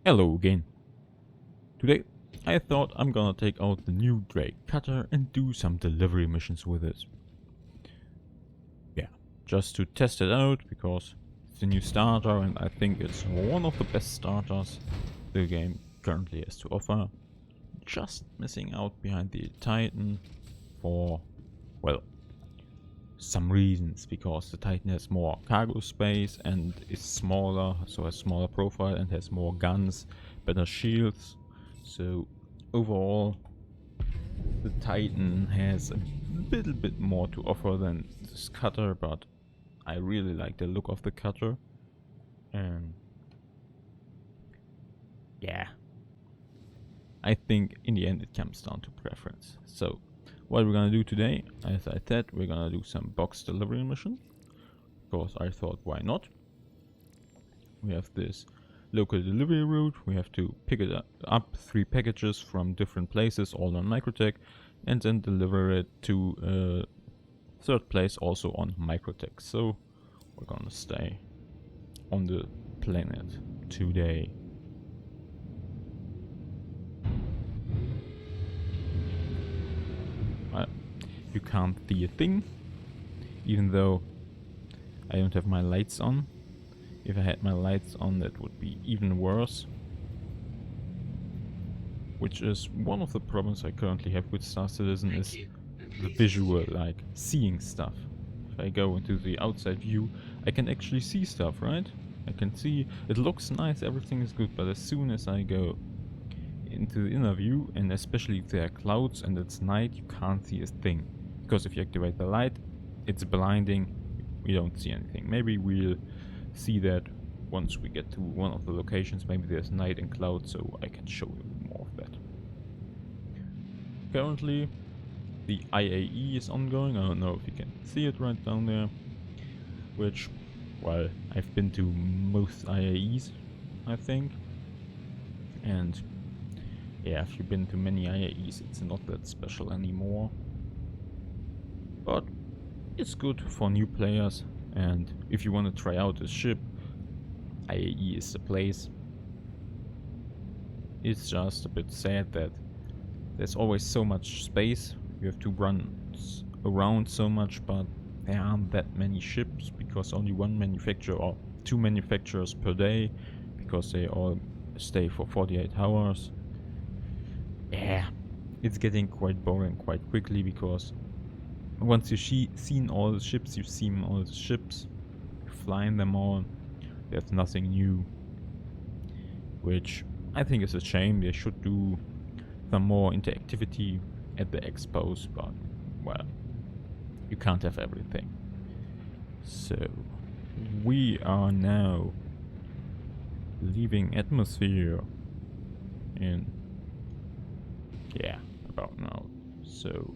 Hello again. Today I thought I'm gonna take out the new Drake cutter and do some delivery missions with it. Yeah, just to test it out because it's a new starter and I think it's one of the best starters the game currently has to offer. Just missing out behind the Titan for, well, some reasons, because the Titan has more cargo space and is smaller, so has smaller profile and has more guns, better shields. So overall the Titan has a little bit more to offer than this cutter, but I really like the look of the cutter. And yeah, I think in the end it comes down to preference. So what we're gonna do today, as I said, we're gonna do some box delivery mission, because I thought why not. We have this local delivery route. We have to pick it up 3 packages from different places, all on Microtech, and then deliver it to a 3rd place also on Microtech. So we're gonna stay on the planet today. You can't see a thing, even though I don't have my lights on. If I had my lights on, that would be even worse. Which is one of the problems I currently have with Star Citizen, is the visual, like seeing stuff. If I go into the outside view, I can actually see stuff, right? I can see, it looks nice, everything is good, but as soon as I go into the inner view, and especially if there are clouds and it's night, you can't see a thing. Because if you activate the light, it's blinding, we don't see anything. Maybe we'll see that once we get to one of the locations. Maybe there's night and cloud, so I can show you more of that. Currently, the IAE is ongoing. I don't know if you can see it right down there. Which, well, I've been to most IAEs, I think. And yeah, if you've been to many IAEs, it's not that special anymore. But it's good for new players, and if you want to try out a ship, IAE is the place. It's just a bit sad that there's always so much space. You have to run around so much, but there aren't that many ships because only one manufacturer or 2 manufacturers per day, because they all stay for 48 hours. Yeah, it's getting quite boring quite quickly, because once you've seen all the ships, you've seen all the ships, flying them all, there's nothing new. Which I think is a shame. They should do some more interactivity at the expos, but well, you can't have everything. So we are now leaving atmosphere in, yeah, about now. So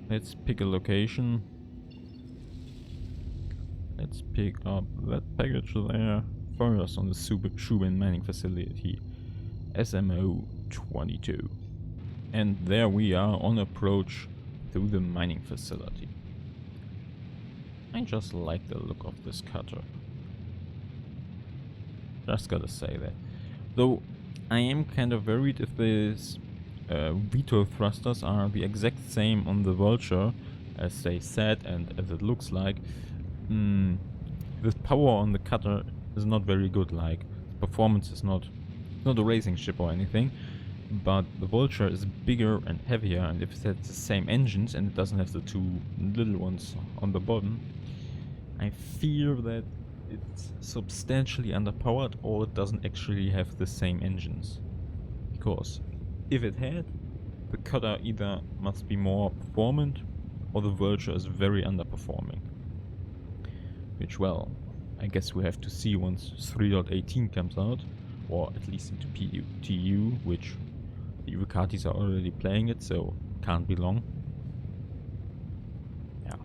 let's pick a location. Let's pick up that package there first on the Shubin mining facility, SMO 22. And there we are on approach through the mining facility. I just like the look of this cutter. Just gotta say that. Though I am kind of worried if these veto thrusters are the exact same on the Vulture as they said and as it looks like. The power on the cutter is not very good. Like, performance is not a racing ship or anything, but the Vulture is bigger and heavier, and if it has the same engines and it doesn't have the 2 little ones on the bottom, I fear that it's substantially underpowered, or it doesn't actually have the same engines. Because if it had, the cutter either must be more performant, or the Vulture is very underperforming. Which, well, I guess we have to see once 3.18 comes out, or at least into PTU, which the Ducatis are already playing it, so can't be long. Yeah.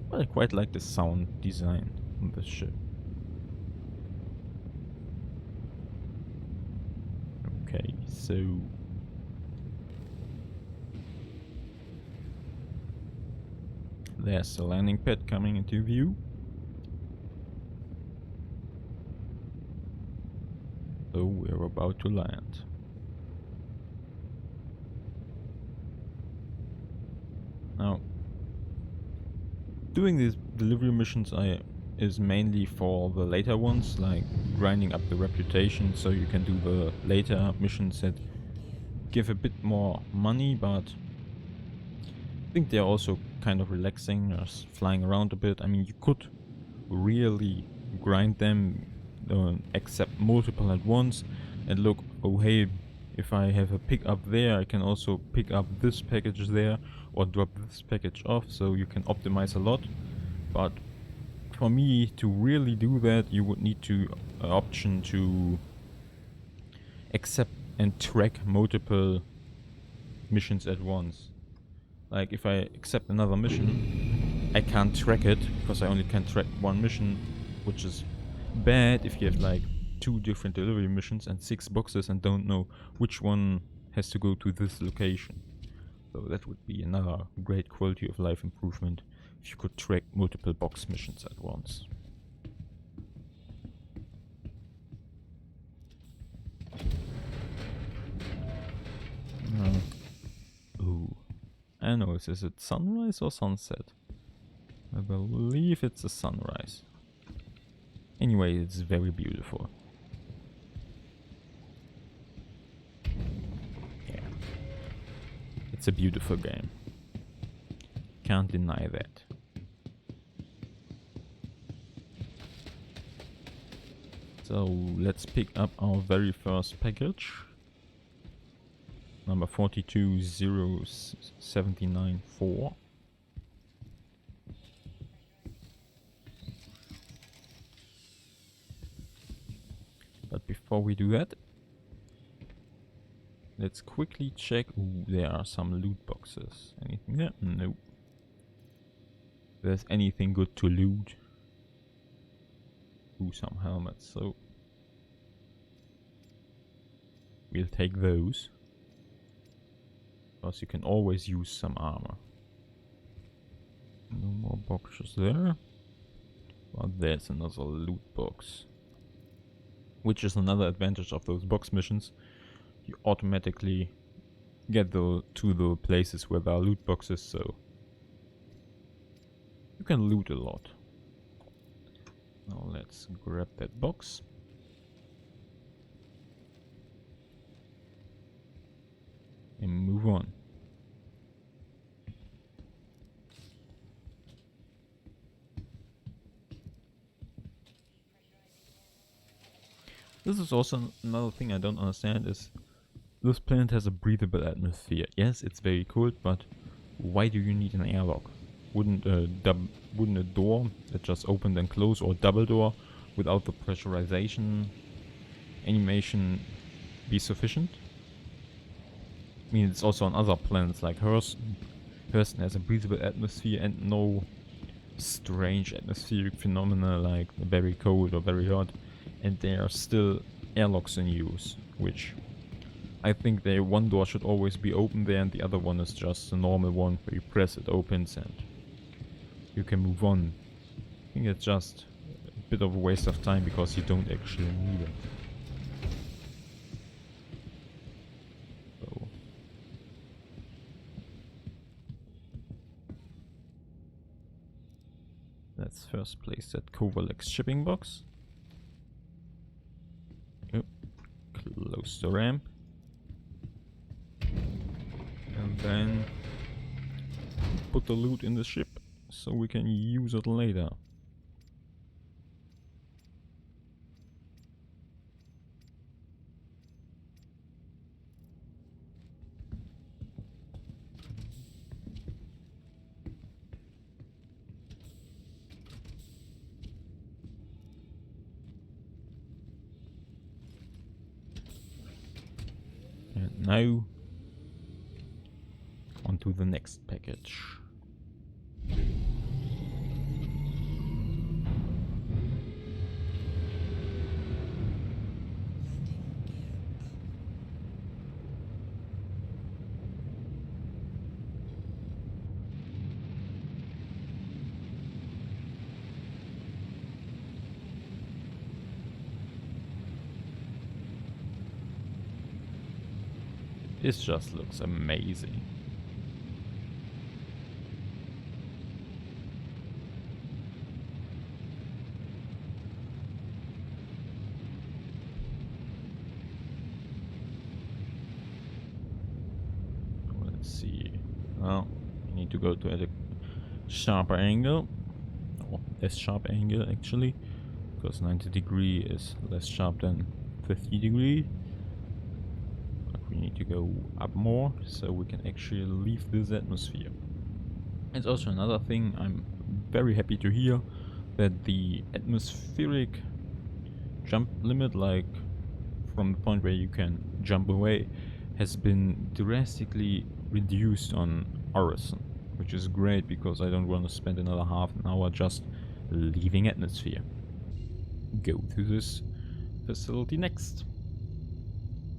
But I quite like the sound design on this ship. Okay, so there's the landing pad coming into view. So we're about to land. Now, doing these delivery missions is mainly for the later ones, like grinding up the reputation so you can do the later missions that give a bit more money, but I think they're also kind of relaxing, just flying around a bit. I mean, you could really grind them, accept multiple at once, and look, oh hey, if I have a pickup there, I can also pick up this package there, or drop this package off, so you can optimize a lot. But for me to really do that, you would need to option to accept and track multiple missions at once. Like if I accept another mission, I can't track it because I only can track one mission, which is bad if you have like 2 different delivery missions and 6 boxes and don't know which one has to go to this location. So that would be another great quality of life improvement if you could track multiple box missions at once. Ooh. I don't know, is it sunrise or sunset? I believe it's a sunrise. Anyway, it's very beautiful. Yeah. It's a beautiful game. Can't deny that. So let's pick up our very first package. Number 42079-4. But before we do that, let's quickly check. Ooh, there are some loot boxes. Anything there? Nope. If there's anything good to loot. Ooh, some helmets, so we'll take those. Because you can always use some armor. No more boxes there. But there's another loot box. Which is another advantage of those box missions. You automatically get to the places where there are loot boxes, so you can loot a lot. Now let's grab that box. And move on. This is also another thing I don't understand is this planet has a breathable atmosphere. Yes, it's very cold, but why do you need an airlock? Wouldn't a door that just opened and closed, or double door without the pressurization animation be sufficient? I mean, it's also on other planets like Hurston. Hurston has a breathable atmosphere and no strange atmospheric phenomena like very cold or very hot, and there are still airlocks in use, which I think one door should always be open there and the other one is just a normal one where you press it opens and you can move on. I think it's just a bit of a waste of time because you don't actually need it. So let's first place that Kovalex shipping box. Yep. Close the ramp. And then put the loot in the ship so we can use it later. And now on to the next package. This just looks amazing. Let's see. Well, you need to go to a sharper angle. Or less sharp angle actually. Because 90 degree is less sharp than 50 degree. But we need to go up more so we can actually leave this atmosphere. It's also another thing I'm very happy to hear, that the atmospheric jump limit, like from the point where you can jump away, has been drastically reduced on Orison, which is great because I don't want to spend another half an hour just leaving atmosphere. Go to this facility next.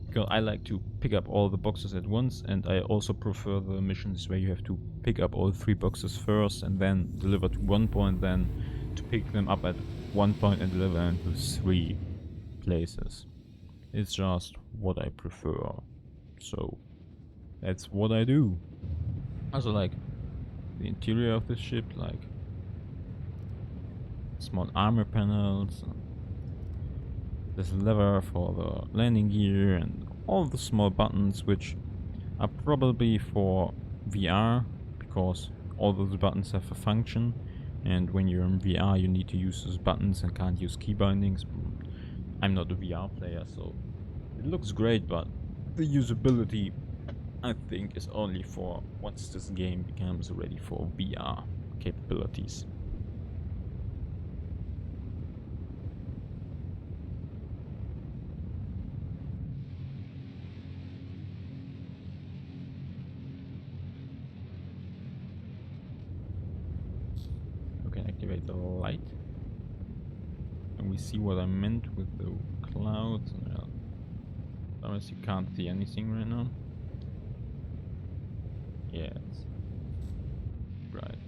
Because I like to pick up all the boxes at once, and I also prefer the missions where you have to pick up all 3 boxes first and then deliver to one point, then to pick them up at one point and deliver them to 3 places. It's just what I prefer. So that's what I do. Also like the interior of the ship, like small armor panels, this lever for the landing gear, and all the small buttons which are probably for VR, because all those buttons have a function, and when you're in VR you need to use those buttons and can't use key bindings. I'm not a VR player, so it looks great, but the usability I think is only for once this game becomes ready for VR capabilities. We can activate the light. And we see what I meant with the clouds. Well, unless you can't see anything right now. Yeah, it's bright.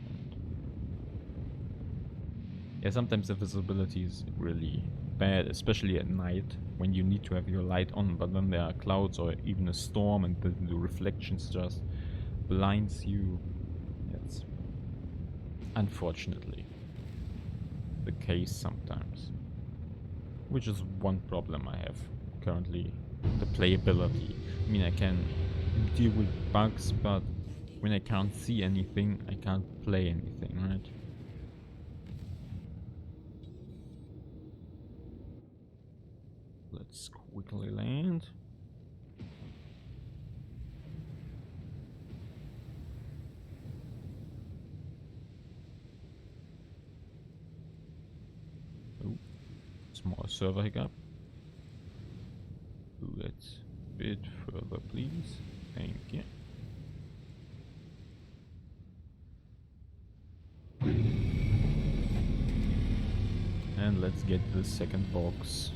Yeah, sometimes the visibility is really bad, especially at night when you need to have your light on, but then there are clouds or even a storm and the reflections just blinds you. It's unfortunately the case sometimes. Which is one problem I have currently, the playability. I mean, I can deal with bugs, but when I can't see anything, I can't play anything, right? Let's quickly land. Oh, small server hiccup. Let's a bit further, please. Thank you. And let's get the second box.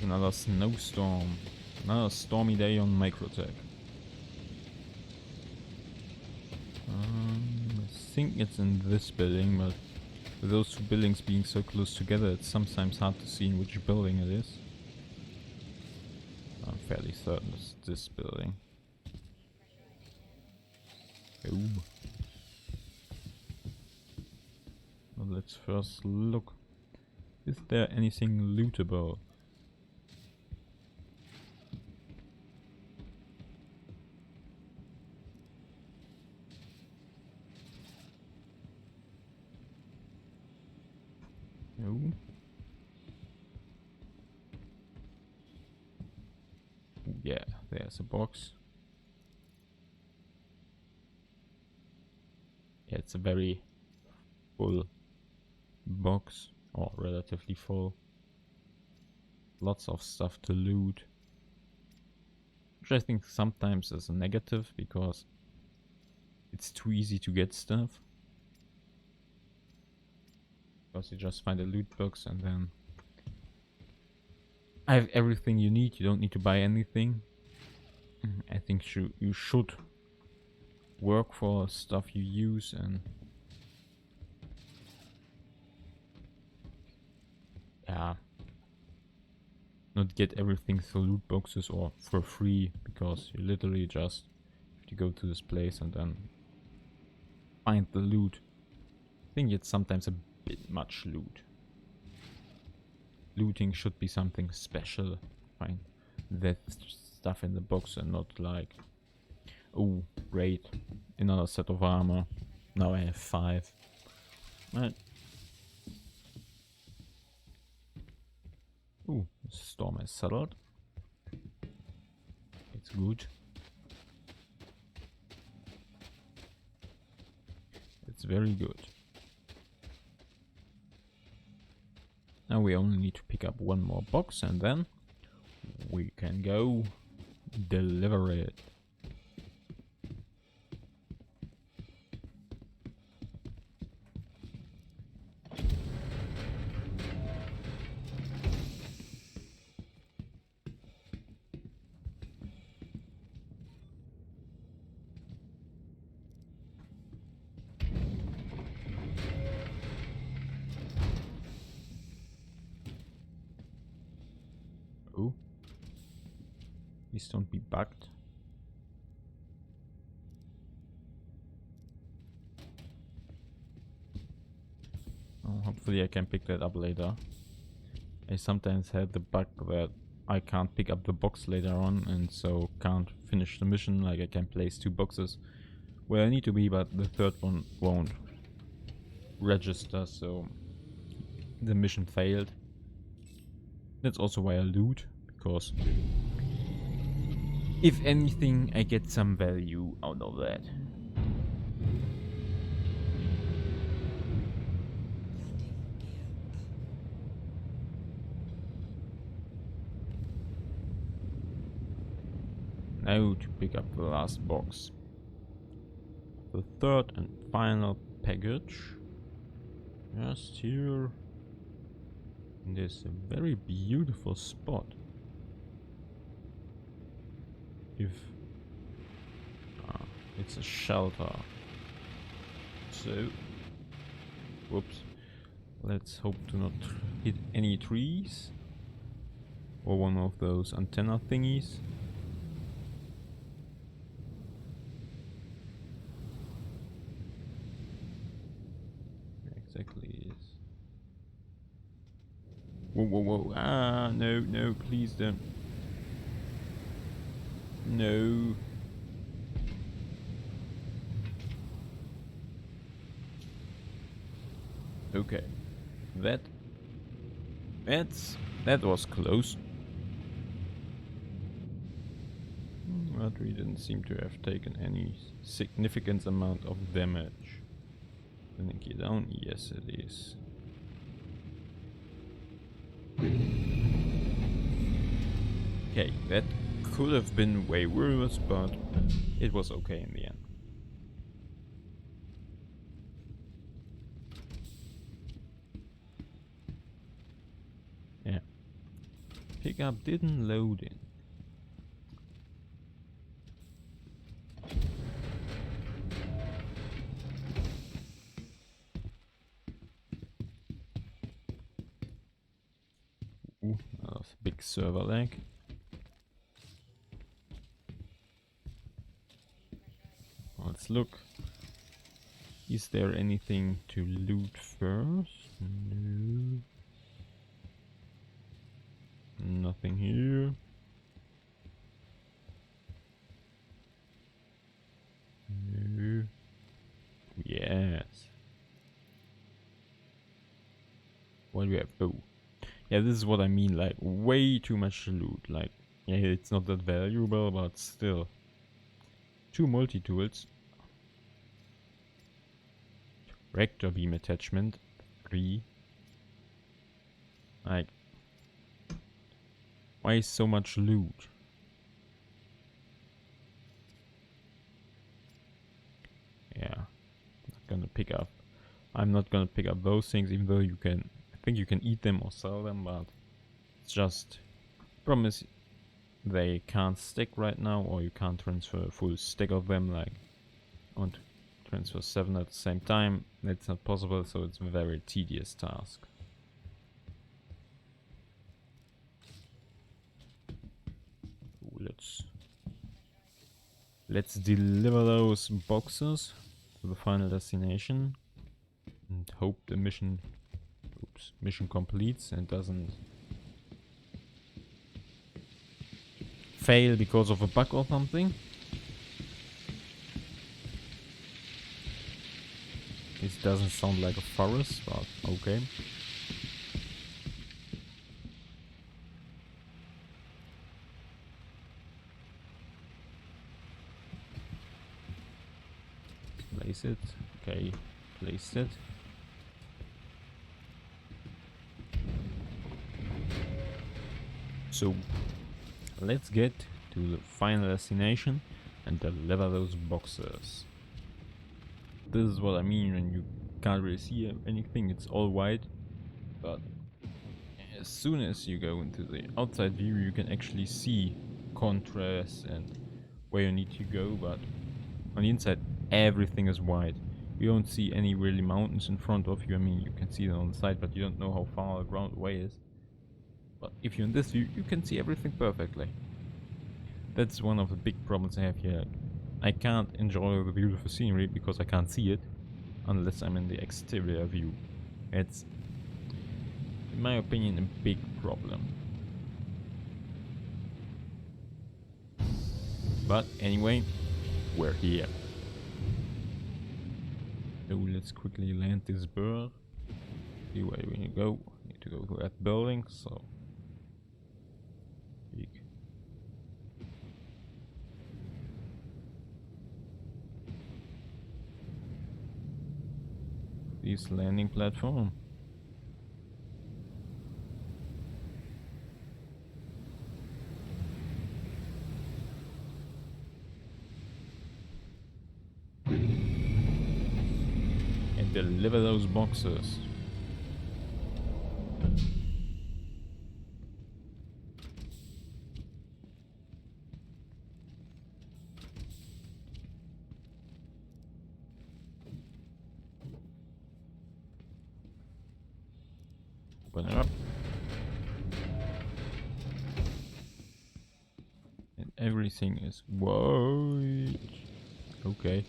Another snowstorm. Another stormy day on Microtech. I think it's in this building, but with those 2 buildings being so close together, it's sometimes hard to see in which building it is. I'm fairly certain it's this building. Oh. Well, let's first look. Is there anything lootable? No. Yeah, there's a box. Yeah, it's a very full box, or relatively full. Lots of stuff to loot. Which I think sometimes is a negative, because it's too easy to get stuff. because you just find a loot box and then I have everything you need. You don't need to buy anything. I think you should work for stuff you use and yeah, not get everything through loot boxes or for free, because you literally just have to go to this place and then find the loot. I think it's sometimes a bit much loot. Looting should be something special. Find that stuff in the box and not like, oh great, another set of armor, now I have 5. Right. Ooh, the storm is settled. It's good. It's very good. Now we only need to pick up one more box and then we can go deliver it. Oh, please don't be bugged. Oh, hopefully I can pick that up later. I sometimes had the bug that I can't pick up the box later on and so can't finish the mission. Like I can place 2 boxes where I need to be, but the third one won't register, so the mission failed. That's also why I loot, because if anything I get some value out of that. Now to pick up the last box. The third and final package. Just here. In this very beautiful spot. If it's a shelter. So whoops. Let's hope to not hit any trees. Or one of those antenna thingies. Exactly is. Whoa, whoa, whoa. Ah, no, no, please don't. No. Okay. That was close. But we didn't seem to have taken any significant amount of damage. Didn't get down? Yes, it is. Okay, that could have been way worse, but it was okay in the end. Yeah. Pickup didn't load in. Ooh, big server lag. Let's look. Is there anything to loot first? No. Nothing here. No. Yes. What do we have? Oh. Yeah, this is what I mean, like, way too much loot. Like, yeah, it's not that valuable, but still. 2 multi-tools. Reactor beam attachment. 3. Like, why so much loot? Yeah, not gonna pick up. I'm not gonna pick up those things, even though you can, I think you can eat them or sell them, but it's just, problem is they can't stick right now, or you can't transfer a full stack of them, like I want to transfer 7 at the same time. That's not possible, so it's a very tedious task. Let's deliver those boxes to the final destination and hope the mission completes and doesn't fail because of a bug or something. This doesn't sound like a forest, but okay. Place it. Okay, placed it. So let's get to the final destination and deliver those boxes. This is what I mean when you can't really see anything, it's all white, but as soon as you go into the outside view you can actually see contrast and where you need to go, but on the inside everything is white. You don't see any really mountains in front of you. I mean, you can see them on the side, but you don't know how far the ground away is. But if you're in this view, you can see everything perfectly. That's one of the big problems I have here. I can't enjoy the beautiful scenery because I can't see it unless I'm in the exterior view. It's, in my opinion, a big problem. But anyway, we're here. So let's quickly land this bird. See where we need to go. Need to go to that building, so this landing platform. And deliver those boxes. Open it up. And everything is white. Okay.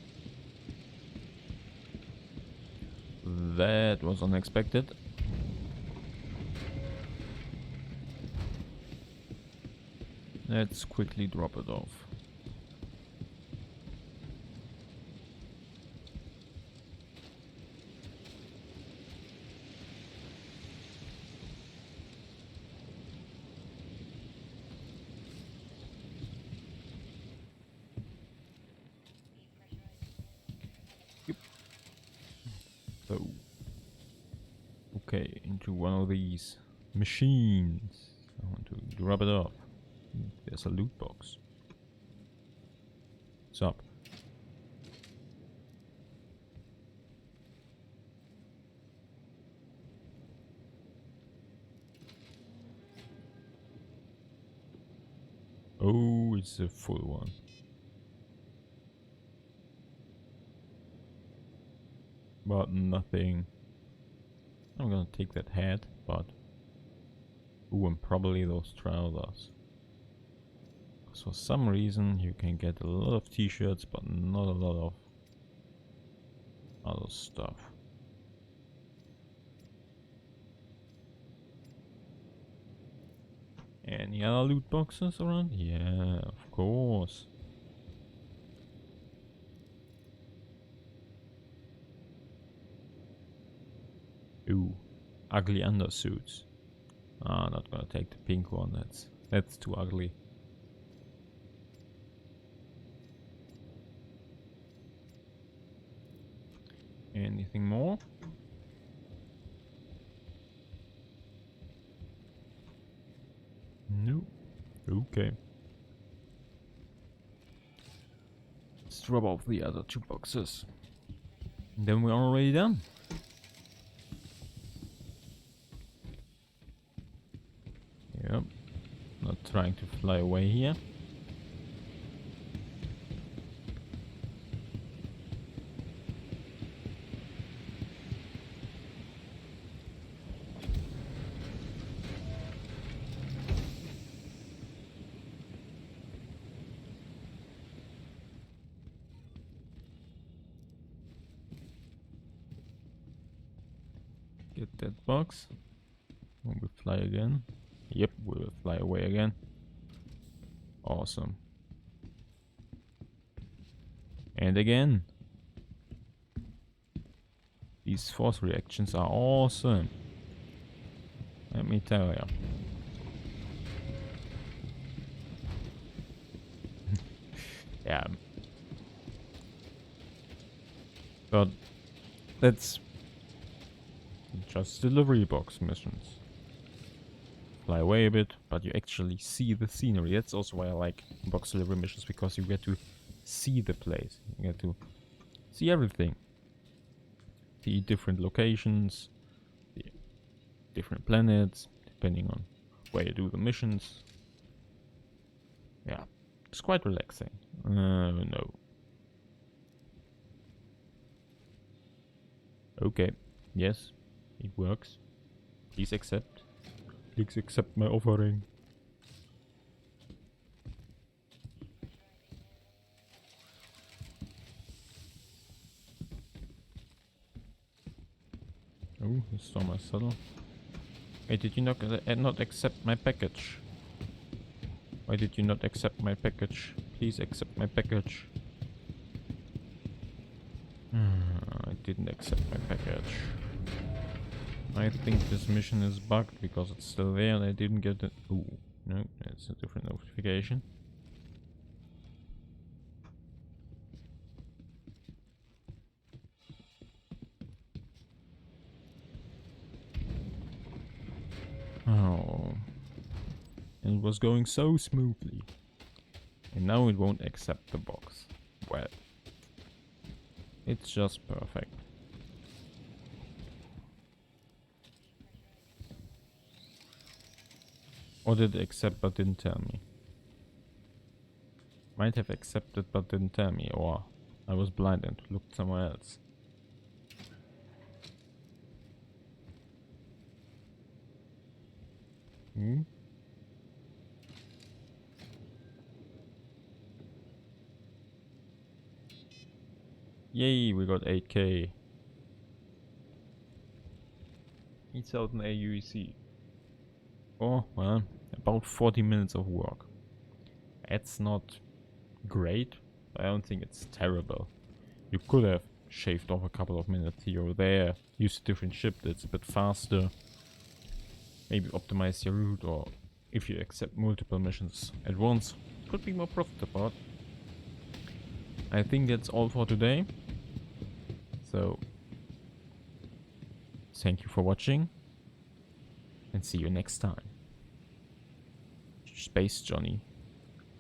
That was unexpected. Let's quickly drop it off. Yep. So, okay, into one of these machines. I want to drop it off. There's a loot box. What's up? Oh, it's a full one. But nothing. I'm gonna take that hat, but... Ooh, and probably those trousers. Because for some reason you can get a lot of t-shirts, but not a lot of other stuff. Any other loot boxes around? Yeah, of course. Ooh, ugly undersuits. Ah, not gonna take the pink one. That's too ugly. Anything more? No. Okay. Let's drop off the other 2 boxes. Then we're already done. trying to fly away here. Get that box. Will we fly again? Yep, we will fly away again. Awesome. And again. These force reactions are awesome. Let me tell you. Yeah. But that's just delivery box missions. Fly away a bit, but you actually see the scenery. That's also why I like box delivery missions, because you get to see the place. You get to see everything. See different locations, see different planets, depending on where you do the missions. Yeah, it's quite relaxing. No. Okay, yes, it works. Please accept. Please accept my offering. Oh, he stole my saddle. Why did you not accept my package? Why did you not accept my package? Please accept my package. I didn't accept my package. I think this mission is bugged because it's still there and I didn't get it. Ooh, no, it's a different notification. Oh, and it was going so smoothly. And now it won't accept the box. Well, it's just perfect. Or did it accept but didn't tell me? Might have accepted but didn't tell me, or I was blind and looked somewhere else. Hmm? Yay, we got 8k. 8,000 AUEC. Oh, well, about 40 minutes of work. It's not great, but I don't think it's terrible. You could have shaved off a couple of minutes here or there, used a different ship that's a bit faster, maybe optimize your route, or if you accept multiple missions at once, could be more profitable. I think that's all for today. So, thank you for watching, and see you next time. space-jonny,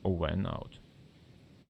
over and out.